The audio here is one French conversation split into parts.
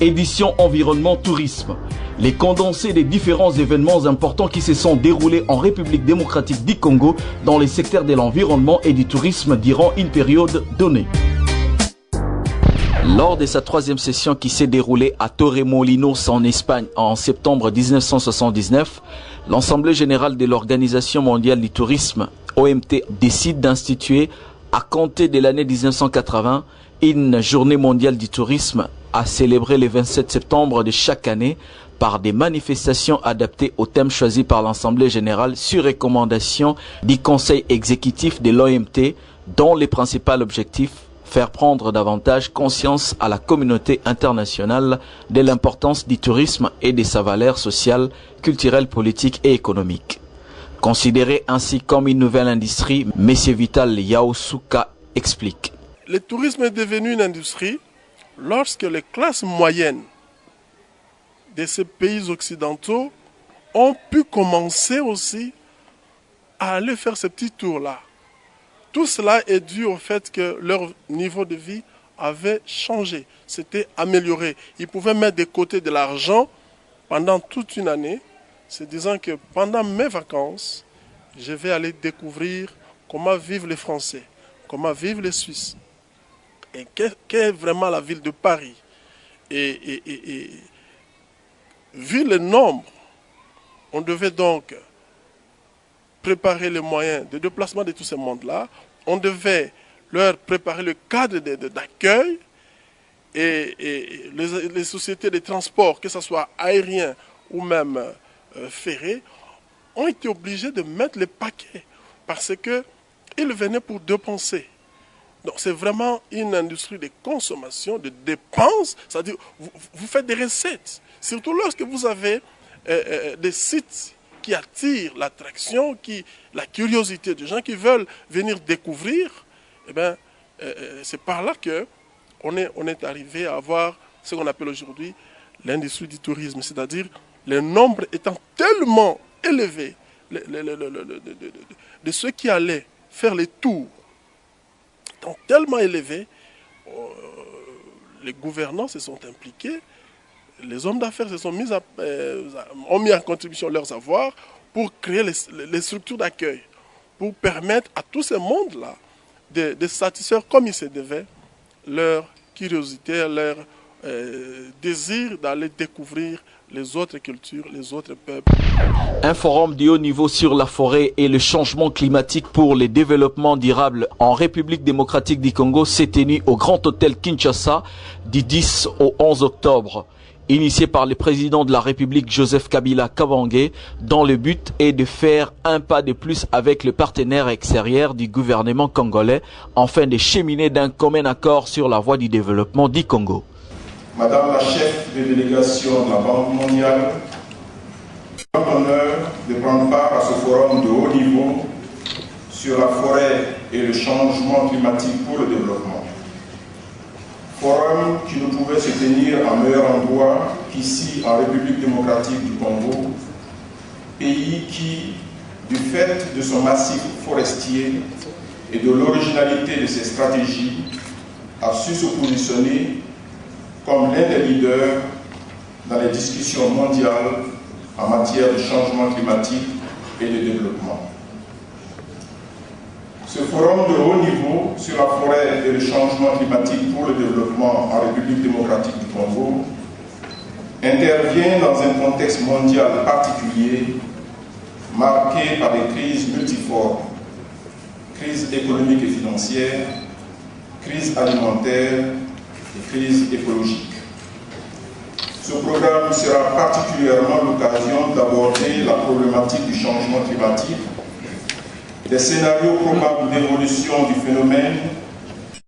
Édition Environnement Tourisme. Les condensés des différents événements importants qui se sont déroulés en République démocratique du Congo dans les secteurs de l'environnement et du tourisme durant une période donnée. Lors de sa troisième session qui s'est déroulée à Torremolinos en Espagne en septembre 1979, l'Assemblée générale de l'Organisation mondiale du tourisme, OMT, décide d'instituer, à compter de l'année 1980, une journée mondiale du tourisme à célébrer le 27 septembre de chaque année par des manifestations adaptées au thème choisi par l'Assemblée générale sur recommandation du Conseil exécutif de l'OMT, dont les principaux objectifs faire prendre davantage conscience à la communauté internationale de l'importance du tourisme et de sa valeur sociale, culturelle, politique et économique. Considéré ainsi comme une nouvelle industrie, M. Vital Yaosuka explique. Le tourisme est devenu une industrie lorsque les classes moyennes de ces pays occidentaux ont pu commencer aussi à aller faire ces petits tours-là. Tout cela est dû au fait que leur niveau de vie avait changé, s'était amélioré. Ils pouvaient mettre de côté de l'argent pendant toute une année, se disant que pendant mes vacances, je vais aller découvrir comment vivent les Français, comment vivent les Suisses, et qu'est vraiment la ville de Paris. Et vu le nombre, on devait donc préparer les moyens de déplacement de tous ces mondes-là. On devait leur préparer le cadre d'accueil et les sociétés de transport, que ce soit aérien ou même ferré, ont été obligés de mettre les paquets parce qu'ils venaient pour dépenser. Donc c'est vraiment une industrie de consommation, de dépenses, c'est-à-dire vous faites des recettes. Surtout lorsque vous avez des sites qui attirent l'attraction, la curiosité des gens qui veulent venir découvrir, eh bien, c'est par là qu'on est arrivé à avoir ce qu'on appelle aujourd'hui l'industrie du tourisme, c'est-à-dire le nombre étant tellement élevé de ceux qui allaient faire les tours, étant tellement élevé, les gouvernants se sont impliqués, les hommes d'affaires se sont ont mis en contribution leurs avoirs pour créer les structures d'accueil, pour permettre à tous ces mondes-là de satisfaire comme il se devait leur curiosité, leur désir d'aller découvrir les autres cultures, les autres peuples. Un forum de haut niveau sur la forêt et le changement climatique pour le développement durable en République démocratique du Congo s'est tenu au Grand Hôtel Kinshasa du 10 au 11 octobre. Initié par le président de la République Joseph Kabila Kabange, dont le but est de faire un pas de plus avec le partenaire extérieur du gouvernement congolais, afin de cheminer d'un commun accord sur la voie du développement du Congo. Madame la chef de délégation de la Banque mondiale, j'ai l'honneur de prendre part à ce forum de haut niveau sur la forêt et le changement climatique pour le développement. Forum qui ne pouvait se tenir en meilleur endroit qu'ici en République démocratique du Congo, pays qui, du fait de son massif forestier et de l'originalité de ses stratégies, a su se positionner comme l'un des leaders dans les discussions mondiales en matière de changement climatique et de développement. Ce forum de haut niveau sur la forêt et le changement climatique pour le développement en République démocratique du Congo intervient dans un contexte mondial particulier marqué par des crises multiformes, crise économique et financière, crise alimentaire et crise écologique. Ce programme sera particulièrement l'occasion d'aborder la problématique du changement climatique, des scénarios probables d'évolution du phénomène.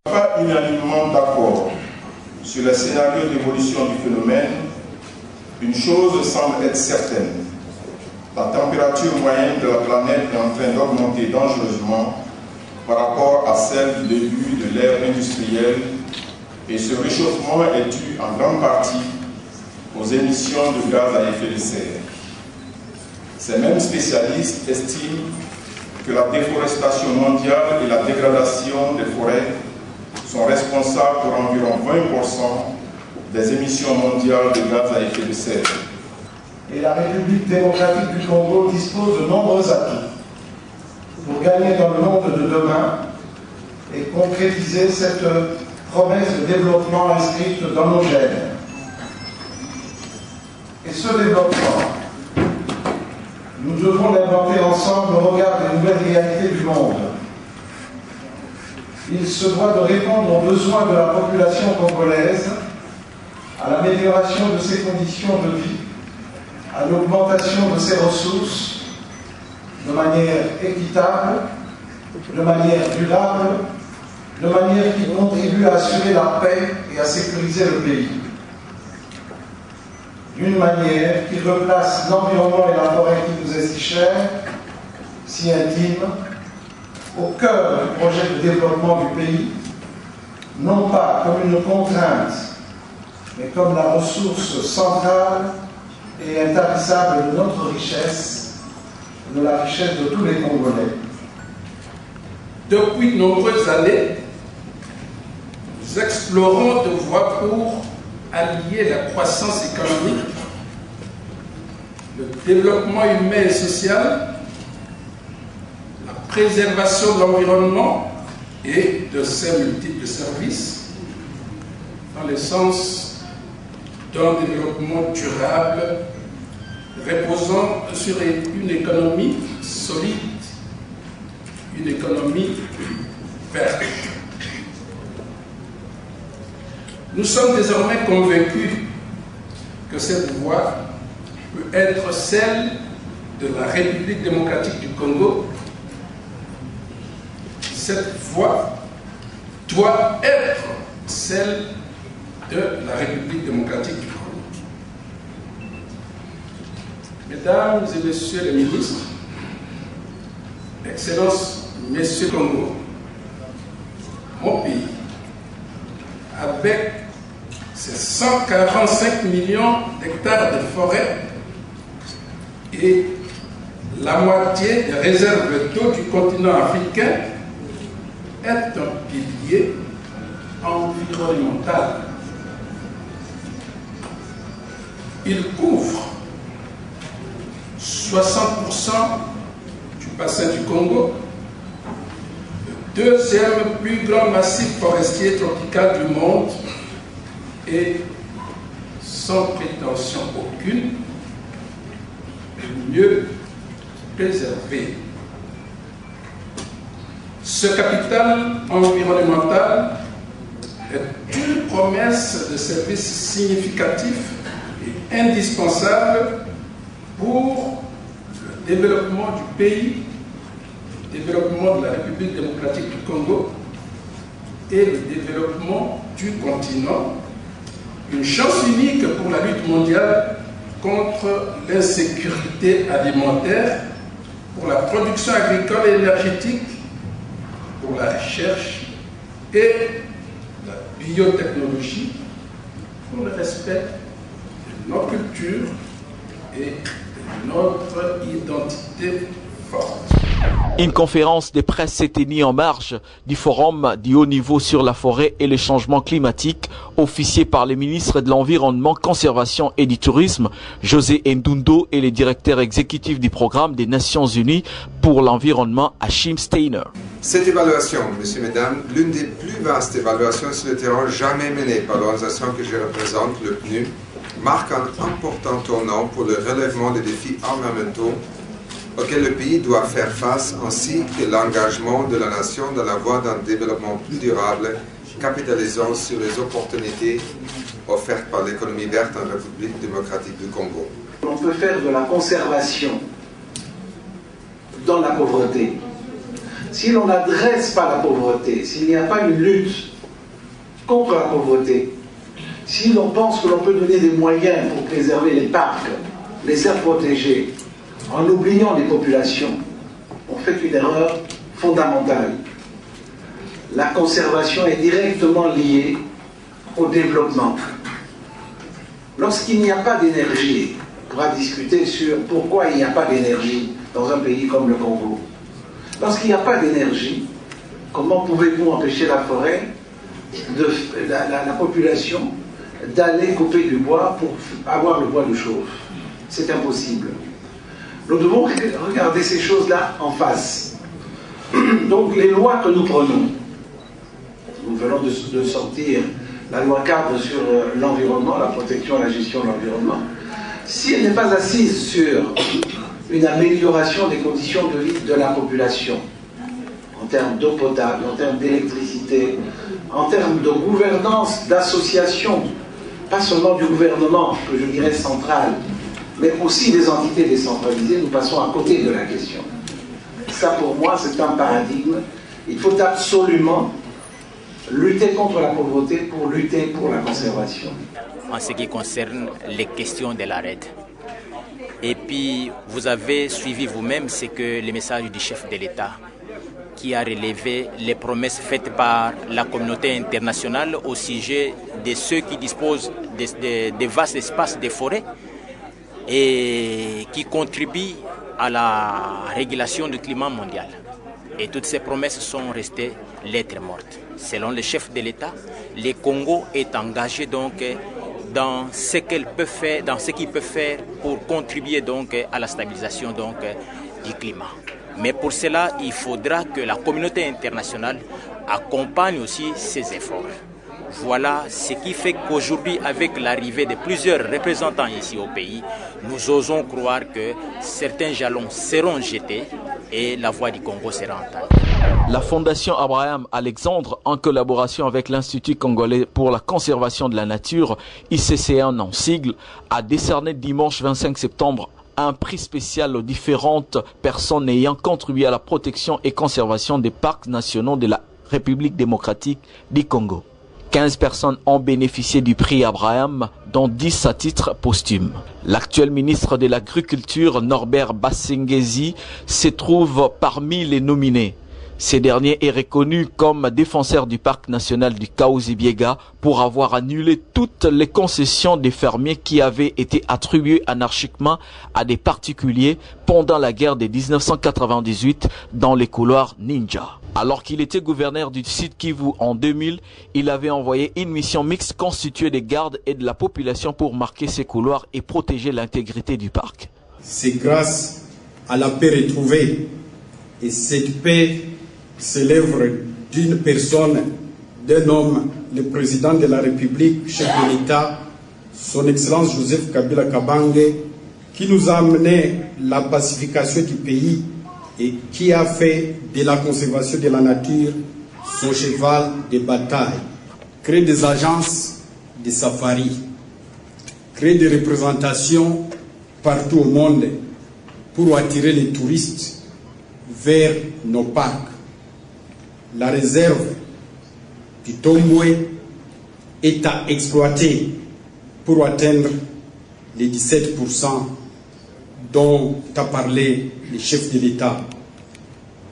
Il n'y a pas unanimement d'accord sur les scénarios d'évolution du phénomène. Une chose semble être certaine, la température moyenne de la planète est en train d'augmenter dangereusement par rapport à celle du début de l'ère industrielle, et ce réchauffement est dû en grande partie aux émissions de gaz à effet de serre. Ces mêmes spécialistes estiment que la déforestation mondiale et la dégradation des forêts sont responsables pour environ 20% des émissions mondiales de gaz à effet de serre. Et la République démocratique du Congo dispose de nombreux atouts pour gagner dans le monde de demain et concrétiser cette promesse de développement inscrite dans nos gènes. Et ce développement, nous devons l'inventer ensemble au regard des nouvelles réalités du monde. Il se doit de répondre aux besoins de la population congolaise, à l'amélioration de ses conditions de vie, à l'augmentation de ses ressources, de manière équitable, de manière durable, de manière qui contribue à assurer la paix et à sécuriser le pays. D'une manière qui replace l'environnement et la forêt qui nous est si chère, si intime, au cœur du projet de développement du pays, non pas comme une contrainte, mais comme la ressource centrale et intarissable de notre richesse, de la richesse de tous les Congolais. Depuis de nombreuses années, nous explorons de voies pour allier la croissance économique, le développement humain et social, la préservation de l'environnement et de ses multiples services, dans le sens d'un développement durable reposant sur une économie solide, une économie verte. Nous sommes désormais convaincus que cette voie peut être celle de la République démocratique du Congo. Cette voie doit être celle de la République démocratique du Congo. Mesdames et Messieurs les ministres, Excellences, Messieurs Congo, mon pays, avec ses 145 millions d'hectares de forêt et la moitié des réserves d'eau du continent africain, est un pilier environnemental. Il couvre 60% du bassin du Congo, le deuxième plus grand massif forestier tropical du monde et, sans prétention aucune, le mieux préservé. Ce capital environnemental est une promesse de service significatif et indispensable pour le développement du pays, le développement de la République démocratique du Congo et le développement du continent. Une chance unique pour la lutte mondiale contre l'insécurité alimentaire, pour la production agricole et énergétique, pour la recherche et la biotechnologie, pour le respect de nos cultures et de notre identité forte. Une conférence de presse s'est tenue en marge du forum du haut niveau sur la forêt et le changement climatique, officié par le ministre de l'Environnement, Conservation et du Tourisme, José Ndundo, et le directeur exécutif du programme des Nations Unies pour l'environnement, Achim Steiner. Cette évaluation, messieurs, mesdames, l'une des plus vastes évaluations sur le terrain jamais menée par l'organisation que je représente, le PNUD, marque un important tournant pour le relèvement des défis environnementaux auxquels le pays doit faire face, ainsi que l'engagement de la nation dans la voie d'un développement plus durable, capitalisant sur les opportunités offertes par l'économie verte en République démocratique du Congo. On peut faire de la conservation dans la pauvreté. Si l'on n'adresse pas la pauvreté, s'il n'y a pas une lutte contre la pauvreté, si l'on pense que l'on peut donner des moyens pour préserver les parcs, les aires protégées, en oubliant les populations, on fait une erreur fondamentale. La conservation est directement liée au développement. Lorsqu'il n'y a pas d'énergie, on pourra discuter sur pourquoi il n'y a pas d'énergie dans un pays comme le Congo. Lorsqu'il n'y a pas d'énergie, comment pouvez-vous empêcher la forêt, la population d'aller couper du bois pour avoir le bois de chauffe. C'est impossible. Nous devons regarder ces choses-là en face. Donc les lois que nous prenons, nous venons de sortir la loi cadre sur l'environnement, la protection et la gestion de l'environnement, si elle n'est pas assise sur une amélioration des conditions de vie de la population, en termes d'eau potable, en termes d'électricité, en termes de gouvernance, d'association, pas seulement du gouvernement, que je dirais central, mais aussi des entités décentralisées, nous passons à côté de la question. Ça, pour moi, c'est un paradigme. Il faut absolument lutter contre la pauvreté pour lutter pour la conservation. En ce qui concerne les questions de la RED. Et puis, vous avez suivi vous-même, c'est que le message du chef de l'État qui a relevé les promesses faites par la communauté internationale au sujet de ceux qui disposent de vastes espaces de forêt et qui contribuent à la régulation du climat mondial. Et toutes ces promesses sont restées lettres mortes. Selon le chef de l'État, le Congo est engagé donc dans ce qu'il peut faire, pour contribuer donc à la stabilisation donc du climat. Mais pour cela, il faudra que la communauté internationale accompagne aussi ces efforts. Voilà ce qui fait qu'aujourd'hui, avec l'arrivée de plusieurs représentants ici au pays, nous osons croire que certains jalons seront jetés et la voix du Congo sera entendue. La Fondation Abraham Alexandre, en collaboration avec l'Institut congolais pour la conservation de la nature, ICCN en sigle, a décerné dimanche 25 septembre un prix spécial aux différentes personnes ayant contribué à la protection et conservation des parcs nationaux de la République démocratique du Congo. 15 personnes ont bénéficié du prix Abraham, dont 10 à titre posthume. L'actuel ministre de l'Agriculture, Norbert Basengezi, se trouve parmi les nominés. Ce dernier est reconnu comme défenseur du parc national du Kahuzi-Biega pour avoir annulé toutes les concessions des fermiers qui avaient été attribuées anarchiquement à des particuliers pendant la guerre de 1998 dans les couloirs Ninja. Alors qu'il était gouverneur du Sud Kivu en 2000, il avait envoyé une mission mixte constituée des gardes et de la population pour marquer ces couloirs et protéger l'intégrité du parc. C'est grâce à la paix retrouvée, et cette paix c'est l'œuvre d'une personne, d'un homme, le président de la République, chef de l'État, son Excellence Joseph Kabila Kabange, qui nous a amené la pacification du pays et qui a fait de la conservation de la nature son cheval de bataille. Créer des agences de safari, créer des représentations partout au monde pour attirer les touristes vers nos parcs. La réserve du Tomboué est à exploiter pour atteindre les 17% dont a parlé le chef de l'État.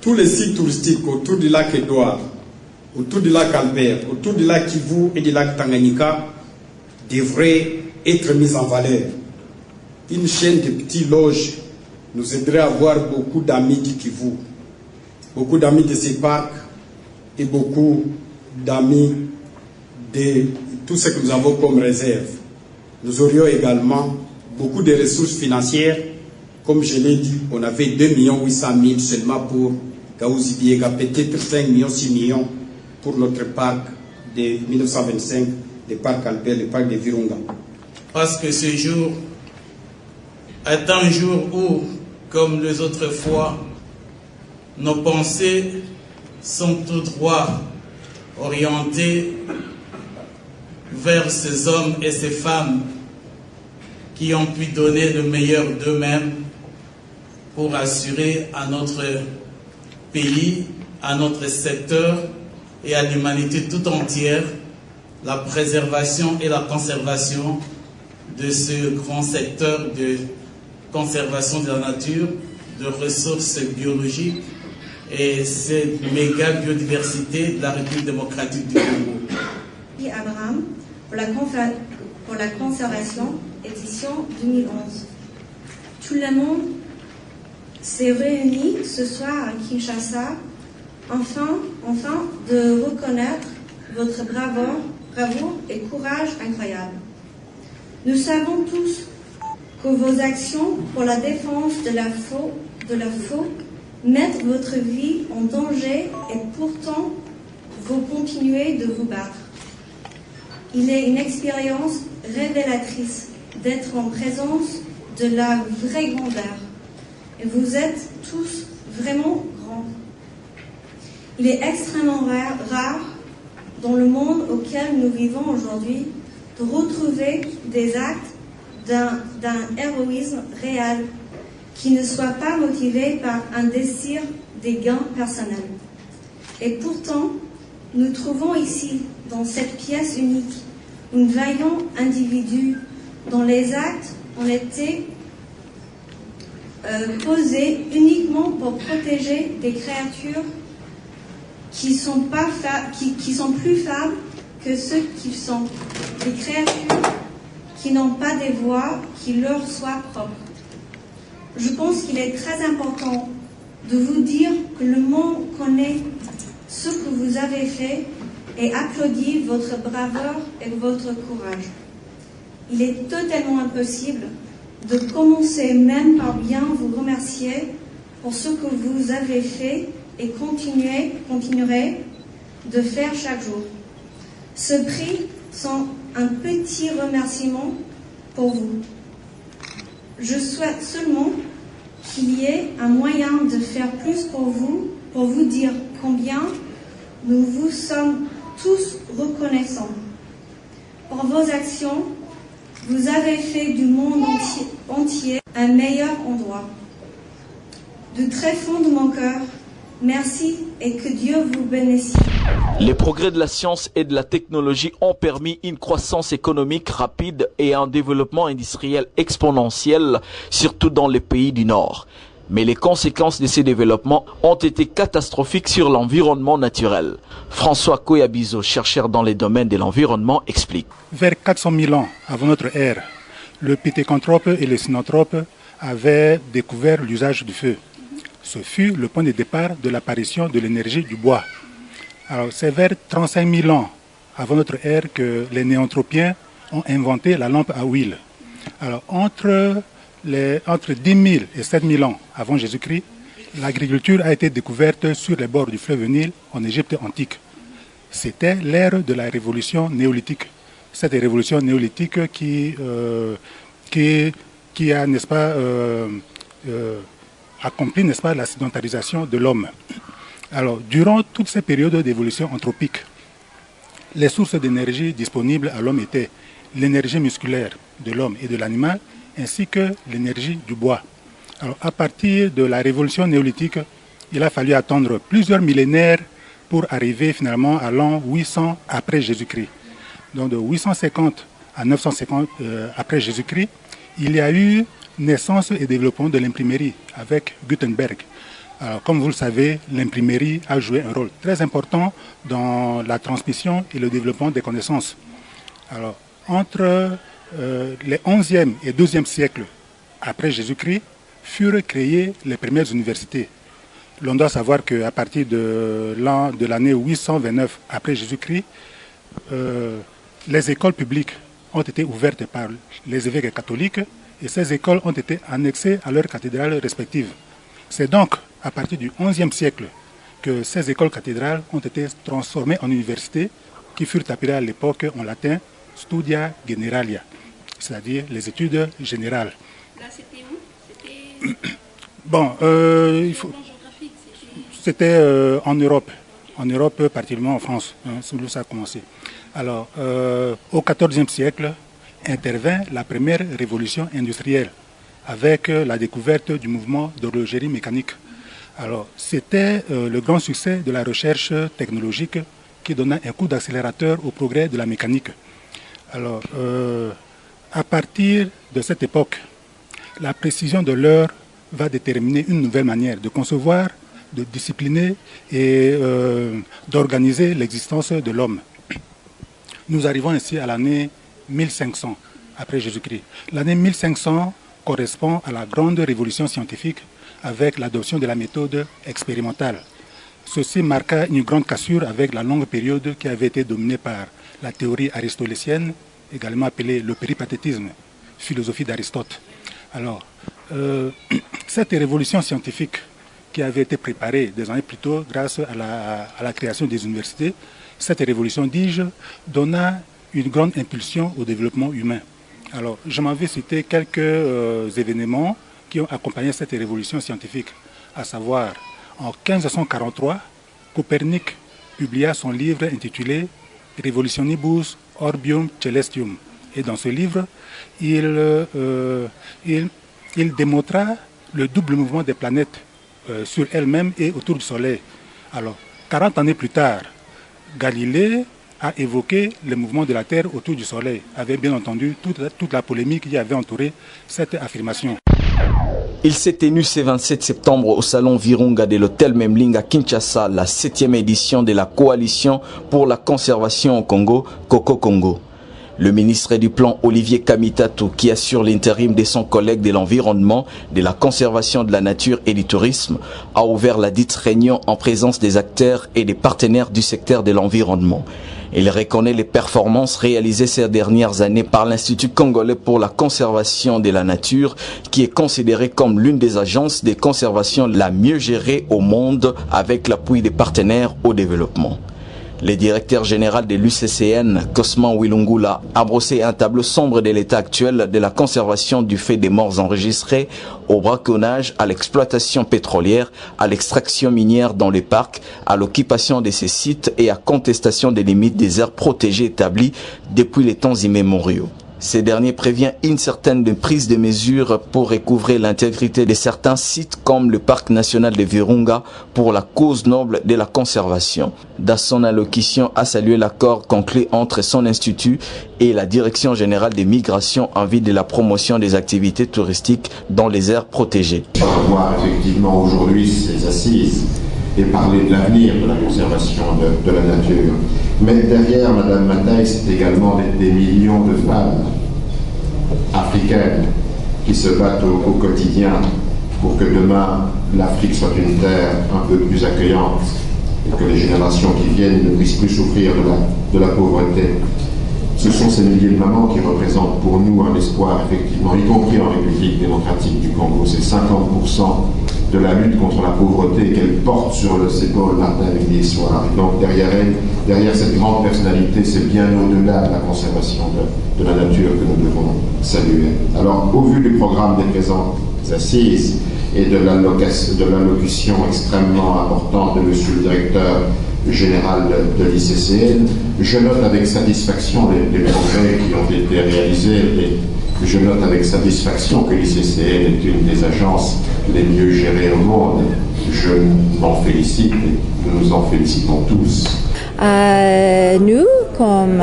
Tous les sites touristiques autour du lac Édouard, autour du lac Albert, autour du lac Kivu et du lac Tanganyika devraient être mis en valeur. Une chaîne de petites loges nous aiderait à avoir beaucoup d'amis du Kivu, beaucoup d'amis de ces parcs, et beaucoup d'amis de tout ce que nous avons comme réserve. Nous aurions également beaucoup de ressources financières. Comme je l'ai dit, on avait 2 800 000 seulement pour Kahuzi-Biega, peut-être 5 millions, 6 millions pour notre parc de 1925, le parc Albert, le parc de Virunga. Parce que ce jour est un jour où, comme les autres fois, nos pensées sont tout droit orientés vers ces hommes et ces femmes qui ont pu donner le meilleur d'eux-mêmes pour assurer à notre pays, à notre secteur et à l'humanité tout entière la préservation et la conservation de ce grand secteur de conservation de la nature, de ressources biologiques et cette méga biodiversité de la République démocratique du Congo. Abraham pour la conservation, édition 2011. Tout le monde s'est réuni ce soir à Kinshasa afin de reconnaître votre bravoure bravoure et courage incroyable. Nous savons tous que vos actions pour la défense de la faux mettent votre vie en danger et pourtant vous continuez de vous battre. Il est une expérience révélatrice d'être en présence de la vraie grandeur. Et vous êtes tous vraiment grands. Il est extrêmement rare dans le monde auquel nous vivons aujourd'hui de retrouver des actes d'un héroïsme réel qui ne soit pas motivé par un désir des gains personnels. Et pourtant, nous trouvons ici, dans cette pièce unique, un vaillant individu dont les actes ont été posés uniquement pour protéger des créatures qui sont plus faibles que ceux qui sont, des créatures qui n'ont pas des voix qui leur soient propres. Je pense qu'il est très important de vous dire que le monde connaît ce que vous avez fait et applaudit votre bravoure et votre courage. Il est totalement impossible de commencer même par bien vous remercier pour ce que vous avez fait et continuerez de faire chaque jour. Ce prix sont un petit remerciement pour vous. Je souhaite seulement qu'il y ait un moyen de faire plus pour vous dire combien nous vous sommes tous reconnaissants. Pour vos actions, vous avez fait du monde entier un meilleur endroit. Du très fond de mon cœur, merci et que Dieu vous bénisse. Les progrès de la science et de la technologie ont permis une croissance économique rapide et un développement industriel exponentiel, surtout dans les pays du Nord. Mais les conséquences de ces développements ont été catastrophiques sur l'environnement naturel. François Koyabizo, chercheur dans les domaines de l'environnement, explique. Vers 400 000 ans avant notre ère, le pithecanthrope et le sinanthrope avaient découvert l'usage du feu. Ce fut le point de départ de l'apparition de l'énergie du bois. Alors, c'est vers 35 000 ans avant notre ère que les néanthropiens ont inventé la lampe à huile. Alors, entre 10 000 et 7 000 ans avant Jésus-Christ, l'agriculture a été découverte sur les bords du fleuve Nil en Égypte antique. C'était l'ère de la révolution néolithique. Cette révolution néolithique qui a, n'est-ce pas, accompli, n'est-ce pas, la sédentarisation de l'homme. Alors, durant toutes ces périodes d'évolution anthropique, les sources d'énergie disponibles à l'homme étaient l'énergie musculaire de l'homme et de l'animal, ainsi que l'énergie du bois. Alors, à partir de la révolution néolithique, il a fallu attendre plusieurs millénaires pour arriver finalement à l'an 800 après Jésus-Christ. Donc, de 850 à 950 après Jésus-Christ, il y a eu naissance et développement de l'imprimerie avec Gutenberg. Alors, comme vous le savez, l'imprimerie a joué un rôle très important dans la transmission et le développement des connaissances. Alors, entre les 11e et 12e siècles après Jésus-Christ, furent créées les premières universités. L'on doit savoir qu'à partir de l'année 829 après Jésus-Christ, les écoles publiques ont été ouvertes par les évêques catholiques et ces écoles ont été annexées à leurs cathédrales respectives. C'est donc à partir du XIe siècle que ces écoles cathédrales ont été transformées en universités qui furent appelées à l'époque en latin Studia Generalia, c'est-à-dire les études générales. Là, c'était où? Bon, c'était en Europe, particulièrement en France, c'est où ça a commencé. Alors, au XIVe siècle, intervint la première révolution industrielle avec la découverte du mouvement d'horlogerie mécanique. Alors, c'était le grand succès de la recherche technologique qui donna un coup d'accélérateur au progrès de la mécanique. Alors, à partir de cette époque, la précision de l'heure va déterminer une nouvelle manière de concevoir, de discipliner et d'organiser l'existence de l'homme. Nous arrivons ainsi à l'année 1500 après Jésus-Christ. L'année 1500 correspond à la grande révolution scientifique avec l'adoption de la méthode expérimentale. Ceci marqua une grande cassure avec la longue période qui avait été dominée par la théorie aristotélicienne, également appelée le péripatétisme, philosophie d'Aristote. Alors, cette révolution scientifique qui avait été préparée des années plus tôt grâce à la création des universités, cette révolution, dis-je, donna une grande impulsion au développement humain. Alors, je m'en vais citer quelques événements qui ont accompagné cette révolution scientifique, à savoir, en 1543, Copernic publia son livre intitulé « Revolutionibus Orbium Celestium ». Et dans ce livre, il démontra le double mouvement des planètes sur elles-mêmes et autour du Soleil. Alors, 40 années plus tard, Galilée a évoqué le mouvement de la Terre autour du Soleil, avec bien entendu toute la polémique qui avait entouré cette affirmation. Il s'est tenu ce 27 septembre au salon Virunga de l'hôtel Memling à Kinshasa, la 7e édition de la coalition pour la conservation au Congo, Coco Congo. Le ministre du Plan Olivier Kamitatu, qui assure l'intérim de son collègue de l'environnement, de la conservation de la nature et du tourisme, a ouvert la dite réunion en présence des acteurs et des partenaires du secteur de l'environnement. Il reconnaît les performances réalisées ces dernières années par l'Institut congolais pour la conservation de la nature, qui est considéré comme l'une des agences de conservation la mieux gérée au monde, avec l'appui des partenaires au développement. Le directeur général de l'UCCN, Cosman Wilungula, a brossé un tableau sombre de l'état actuel de la conservation du fait des morts enregistrées au braconnage, à l'exploitation pétrolière, à l'extraction minière dans les parcs, à l'occupation de ces sites et à contestation des limites des aires protégées établies depuis les temps immémoriaux. Ces derniers prévient une certaine prise de mesures pour recouvrer l'intégrité de certains sites comme le parc national de Virunga pour la cause noble de la conservation. Dans son allocution, a salué l'accord conclu entre son institut et la Direction générale des migrations en vue de la promotion des activités touristiques dans les aires protégées. On va voir effectivement aujourd'hui ces assises et parler de l'avenir de la conservation de la nature. Mais derrière Madame Mataï, c'est également des millions de femmes africaines qui se battent au quotidien pour que demain l'Afrique soit une terre un peu plus accueillante et que les générations qui viennent ne puissent plus souffrir de la pauvreté. Ce sont ces milliers de mamans qui représentent pour nous un espoir, effectivement, y compris en République démocratique du Congo. C'est 50% de la lutte contre la pauvreté qu'elle porte sur ses épaules matin, midi et soir. Et donc derrière cette grande personnalité, c'est bien au-delà de la conservation de la nature que nous devons saluer. Alors, au vu du programme des présentes assises et de l'allocution extrêmement importante de Monsieur le directeur général de l'ICCN, je note avec satisfaction les progrès qui ont été réalisés et je note avec satisfaction que l'ICCN est une des agences les mieux gérées au monde. Je m'en félicite et nous nous en félicitons tous. Nous, comme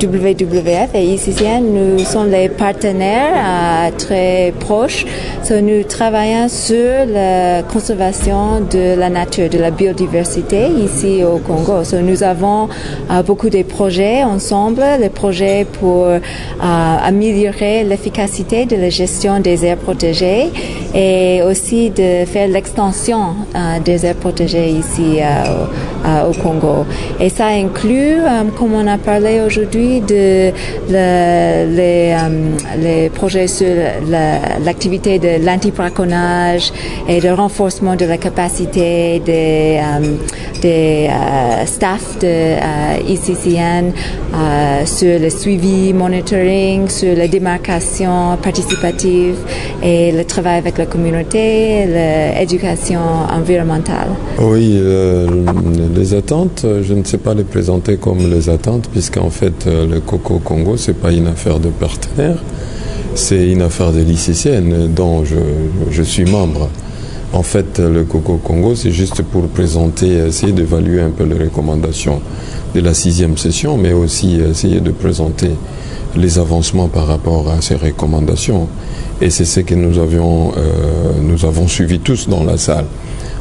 WWF et ICCN, nous sommes les partenaires très proches. Nous travaillons sur la conservation de la nature, de la biodiversité ici au Congo. Nous avons beaucoup de projets ensemble, les projets pour améliorer l'efficacité de la gestion des aires protégées et aussi de faire l'extension des aires protégées ici au Congo. Et ça inclut, comme on a parlé aujourd'hui, les projets sur l'activité de l'anti-braconnage et le renforcement de la capacité des staff de ICCN sur le suivi, monitoring, sur la démarcation participative et le travail avec la communauté, l'éducation environnementale. Oui, les attentes, je ne sais pas les présenter comme les attentes, puisqu'en fait, le Coco Congo, c'est pas une affaire de partenaire, c'est une affaire de l'ICCN dont je suis membre. En fait, le Coco Congo, c'est juste pour présenter, essayer d'évaluer un peu les recommandations de la 6e session, mais aussi essayer de présenter les avancements par rapport à ces recommandations. Et c'est ce que nous avons suivi tous dans la salle.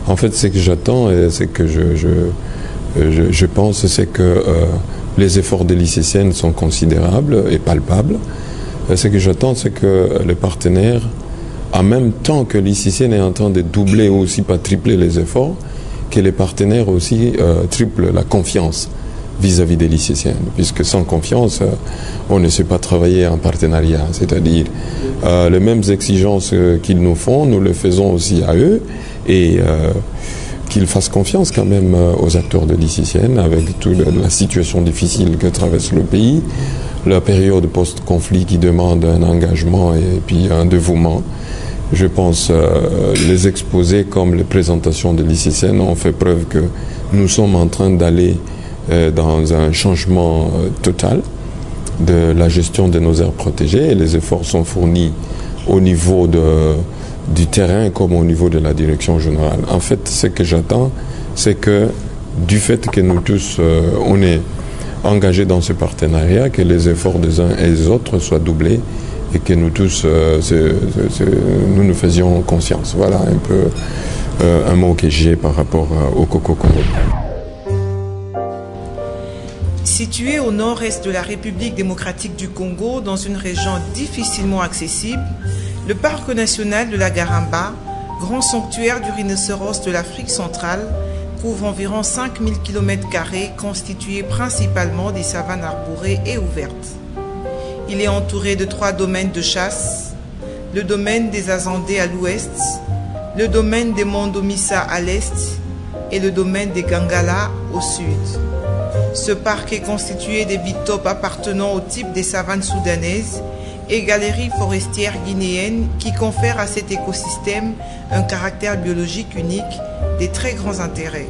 En fait, ce que j'attends et ce que je pense, c'est que les efforts de l'ICCN sont considérables et palpables. Ce que j'attends, c'est que les partenaires, en même temps que l'ICCN est en train de doubler ou aussi pas tripler les efforts, que les partenaires aussi triplent la confiance vis-à-vis des lycéens, puisque sans confiance, on ne sait pas travailler en partenariat. C'est-à-dire, les mêmes exigences qu'ils nous font, nous les faisons aussi à eux, et qu'ils fassent confiance quand même aux acteurs de l'ICCN, avec toute la situation difficile que traverse le pays, la période post-conflit qui demande un engagement et puis un dévouement. Je pense les exposés comme les présentations de l'ICCN ont fait preuve que nous sommes en train d'aller dans un changement total de la gestion de nos aires protégées, et les efforts sont fournis au niveau du terrain comme au niveau de la direction générale. En fait, ce que j'attends, c'est que du fait que nous tous, on est engagés dans ce partenariat, que les efforts des uns et des autres soient doublés et que nous tous, nous faisions conscience. Voilà un peu un mot que j'ai par rapport au Coco Congo. Situé au nord-est de la République démocratique du Congo, dans une région difficilement accessible, le parc national de la Garamba, grand sanctuaire du rhinocéros de l'Afrique centrale, couvre environ 5000 km² constitués principalement des savanes arborées et ouvertes. Il est entouré de 3 domaines de chasse, le domaine des Azandés à l'ouest, le domaine des Mondomissa à l'est et le domaine des Gangala au sud. Ce parc est constitué des biotopes appartenant au type des savanes soudanaises et galeries forestières guinéennes qui confèrent à cet écosystème un caractère biologique unique des très grands intérêts.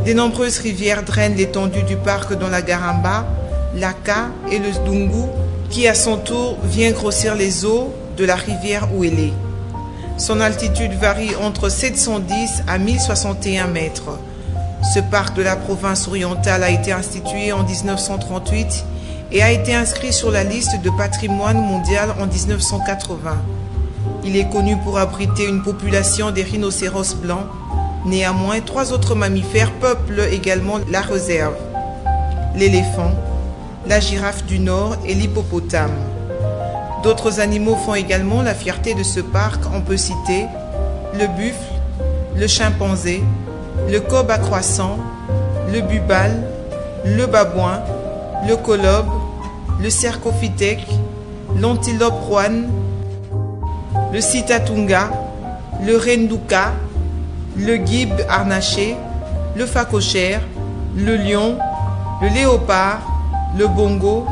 De nombreuses rivières drainent l'étendue du parc dans la Garamba, l'Aka et le Dungu, qui à son tour vient grossir les eaux de la rivière où elle est. Son altitude varie entre 710 à 1061 mètres. Ce parc de la province orientale a été institué en 1938 et a été inscrit sur la liste de patrimoine mondial en 1980. Il est connu pour abriter une population des rhinocéros blancs. Néanmoins, 3 autres mammifères peuplent également la réserve: l'éléphant, la girafe du Nord et l'hippopotame. D'autres animaux font également la fierté de ce parc. On peut citer le buffle, le chimpanzé, le cob à croissant, le bubal, le babouin, le colobe, le cercopithèque, l'antilope rouane, le citatunga, le renduka, le guibe harnaché, le phacochère, le lion, le léopard, le bongo,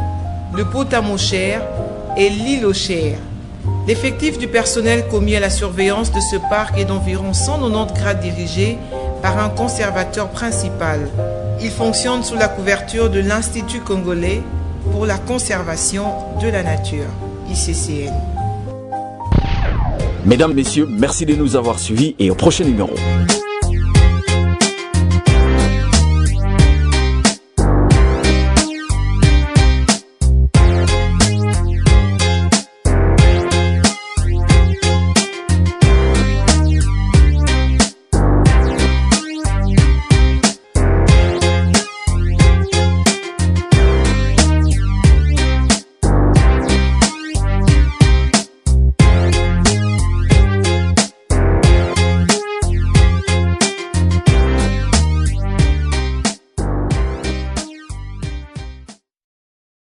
le potamochère et l'ilochère. L'effectif du personnel commis à la surveillance de ce parc est d'environ 190 grades dirigés par un conservateur principal. Il fonctionne sous la couverture de l'Institut congolais pour la conservation de la nature, ICCN. Mesdames, Messieurs, merci de nous avoir suivis et au prochain numéro.